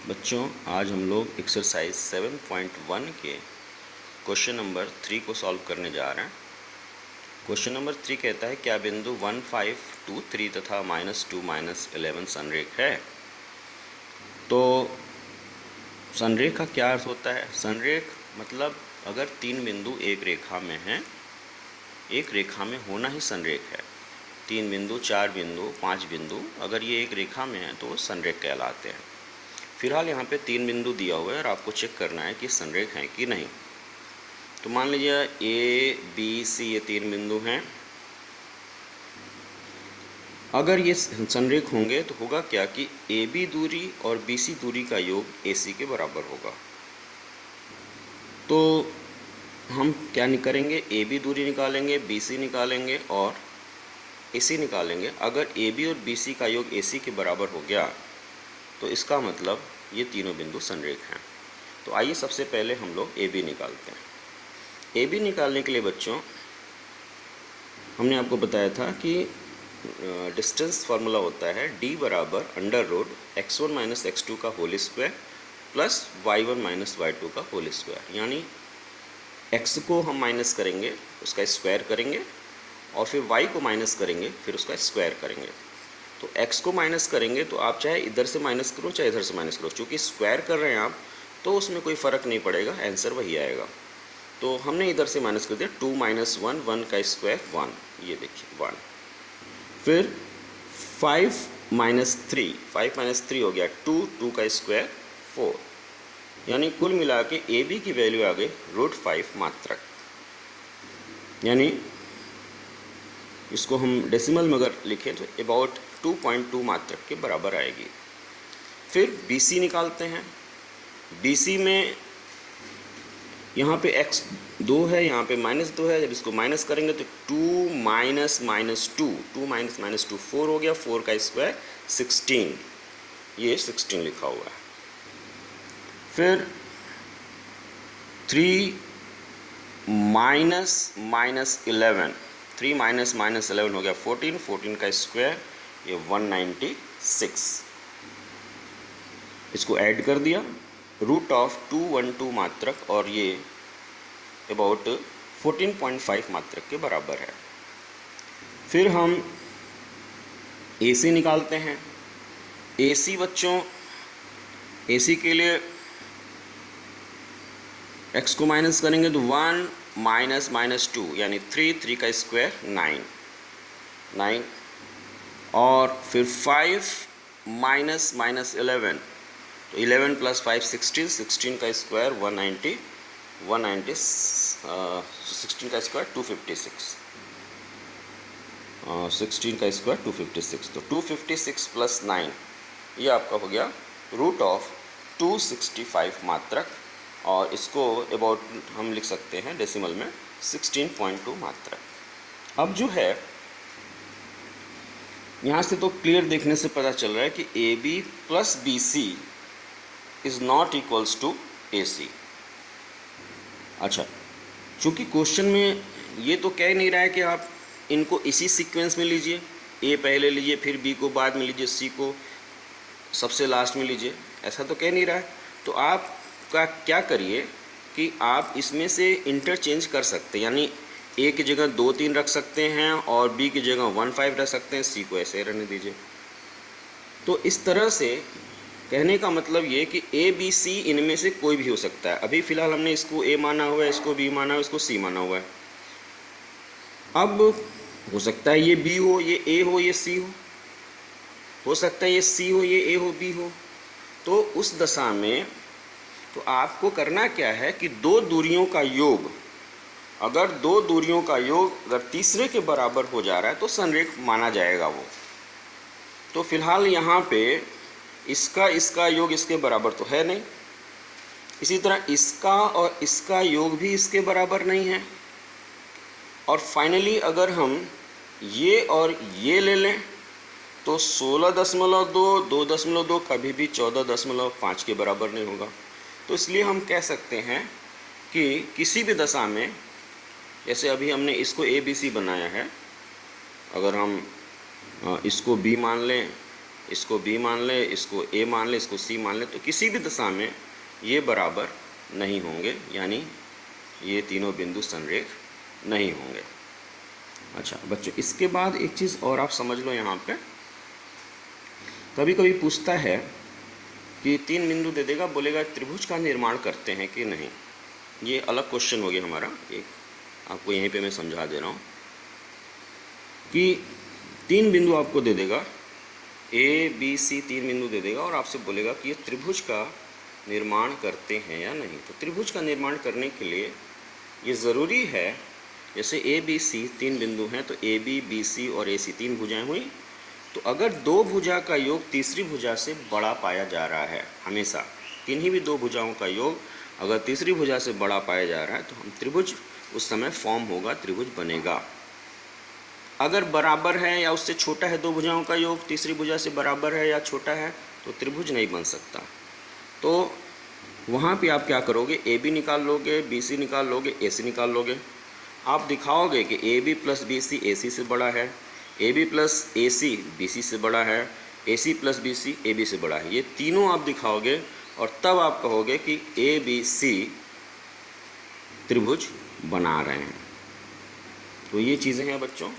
बच्चों, आज हम लोग एक्सरसाइज 7.1 के क्वेश्चन नंबर 3 को सॉल्व करने जा रहे हैं। क्वेश्चन नंबर 3 कहता है क्या बिंदु 1, 5, 2, 3 तथा -2, -11 संरेख है। तो संरेख का क्या अर्थ होता है? संरेख मतलब अगर तीन बिंदु एक रेखा में हैं, एक रेखा में होना ही संरेख है। तीन बिंदु, चार बिंदु, पांच बिंदु अगर ये एक रेखा में है तो वो संरेख कहलाते हैं। फिलहाल यहाँ पे तीन बिंदु दिया हुआ है और आपको चेक करना है कि संरेख हैं कि नहीं। तो मान लीजिए ए, बी, सी ये तीन बिंदु हैं। अगर ये संरेख होंगे तो होगा क्या कि ए बी दूरी और बी सी दूरी का योग ए सी के बराबर होगा। तो हम क्या करेंगे, ए बी दूरी निकालेंगे, बी सी निकालेंगे और ए सी निकालेंगे। अगर ए बी और बी सी का योग ए सी के बराबर हो गया तो इसका मतलब ये तीनों बिंदु संरेख हैं। तो आइए सबसे पहले हम लोग ए बी निकालते हैं। ए बी निकालने के लिए बच्चों हमने आपको बताया था कि डिस्टेंस फार्मूला होता है d बराबर under root x1 minus x2 का whole square plus y1 minus y2 का होल स्क्वायर। यानी x को हम माइनस करेंगे, उसका स्क्वायर करेंगे और फिर y को माइनस करेंगे, फिर उसका स्क्वायर करेंगे। तो x को माइनस करेंगे तो आप चाहे इधर से माइनस करो चाहे इधर से माइनस करो, चूँकि स्क्वायर कर रहे हैं आप तो उसमें कोई फ़र्क नहीं पड़ेगा, आंसर वही आएगा। तो हमने इधर से माइनस कर दिया 2 माइनस 1, 1 का स्क्वायर 1, ये देखिए 1। फिर 5 माइनस 3, 5 माइनस 3 हो गया 2, 2 का स्क्वायर 4। यानी कुल मिला के ए बी की वैल्यू आ गई √5 मात्रक। यानी इसको हम डेसिमल में अगर लिखें तो अबाउट 2.2 मात्रक के बराबर आएगी। फिर बी सी निकालते हैं। बी सी में यहाँ पे x 2 है, यहाँ पे -2 है। जब इसको माइनस करेंगे तो 2 माइनस माइनस 2, 2 माइनस माइनस 2 4 हो गया, 4 का स्क्वायर 16, ये 16 लिखा हुआ है। फिर 3 माइनस माइनस 11, 3 माइनस माइनस 11 हो गया 14, 14 का स्क्वायर ये 196। इसको ऐड कर दिया, √212 मात्रक और ये अबाउट 14.5 मात्रक के बराबर है। फिर हम ए सी निकालते हैं। ए सी बच्चों, ए सी के लिए x को माइनस करेंगे तो 1 माइनस माइनस 2 यानी 3, 3 का स्क्वायर 9, 9 और फिर 5 माइनस माइनस 11 तो 11 प्लस 5 16, 16 का स्क्वायर 190, 16 का स्क्वायर 256, 16 का स्क्वायर 256। तो 256 प्लस 9 ये आपका हो गया √265 मात्रक और इसको अबाउट हम लिख सकते हैं डेसिमल में 16.2 मात्रक। अब जो है यहाँ से तो क्लियर देखने से पता चल रहा है कि A B plus B C is not equals to A C. अच्छा, चूँकि क्वेश्चन में ये तो कह नहीं रहा है कि आप इनको इसी सीक्वेंस में लीजिए, ए पहले लीजिए फिर बी को बाद में लीजिए, सी को सबसे लास्ट में लीजिए, ऐसा तो कह नहीं रहा है। तो आप का क्या करिए कि आप इसमें से इंटरचेंज कर सकते हैं, यानी ए की जगह 2, 3 रख सकते हैं और बी की जगह 1, 5 रख सकते हैं, सी को ऐसे रहने दीजिए। तो इस तरह से कहने का मतलब ये कि ए बी सी इनमें से कोई भी हो सकता है। अभी फ़िलहाल हमने इसको ए माना हुआ है, इसको बी माना हुआ है, इसको सी माना हुआ है। अब हो सकता है ये बी हो, ये ए हो, ये सी हो सकता है ये सी हो, ये ए हो, बी हो। तो उस दशा में तो आपको करना क्या है कि दो दूरियों का योग, अगर दो दूरियों का योग अगर तीसरे के बराबर हो जा रहा है तो संरेख माना जाएगा वो। तो फिलहाल यहाँ पे इसका योग इसके बराबर तो है नहीं, इसी तरह इसका और इसका योग भी इसके बराबर नहीं है। और फाइनली अगर हम ये और ये ले लें तो 16.2, 2.2 कभी भी 14.5 के बराबर नहीं होगा। तो इसलिए हम कह सकते हैं कि किसी भी दशा में, जैसे अभी हमने इसको ए बी सी बनाया है, अगर हम इसको बी मान लें इसको बी मान ले, इसको ए मान ले, इसको सी मान ले, तो किसी भी दशा में ये बराबर नहीं होंगे, यानी ये तीनों बिंदु संरेख नहीं होंगे। अच्छा बच्चों, इसके बाद एक चीज़ और आप समझ लो, यहाँ पे कभी कभी पूछता है कि 3 बिंदु दे देगा, बोलेगा त्रिभुज का निर्माण करते हैं कि नहीं। ये अलग क्वेश्चन हो गया हमारा, एक आपको यहीं पे मैं समझा दे रहा हूँ कि 3 बिंदु आपको दे देगा, ए बी सी 3 बिंदु दे देगा और आपसे बोलेगा कि ये त्रिभुज का निर्माण करते हैं या नहीं। तो त्रिभुज का निर्माण करने के लिए ये ज़रूरी है, जैसे ए बी सी 3 बिंदु हैं, तो ए बी सी और ए सी 3 भुजाएं हुई, तो अगर 2 भुजा का योग तीसरी भुजा से बड़ा पाया जा रहा है, हमेशा किन्हीं भी 2 भुजाओं का योग अगर तीसरी भुजा से बड़ा पाया जा रहा है, तो हम त्रिभुज उस समय फॉर्म होगा, त्रिभुज बनेगा। अगर बराबर है या उससे छोटा है 2 भुजाओं का योग, तीसरी भुजा से बराबर है या छोटा है, तो त्रिभुज नहीं बन सकता। तो वहाँ पे आप क्या करोगे, ए बी निकाल लोगे, बी सी निकाल लोगे, ए सी निकाल लोगे। आप दिखाओगे कि A B plus B C A C से बड़ा है, A B plus A C B C से बड़ा है, A C plus B C A B से बड़ा है। ये तीनों आप दिखाओगे और तब आप कहोगे कि ए बी सी त्रिभुज बना रहे हैं। तो ये चीज़ें हैं बच्चों।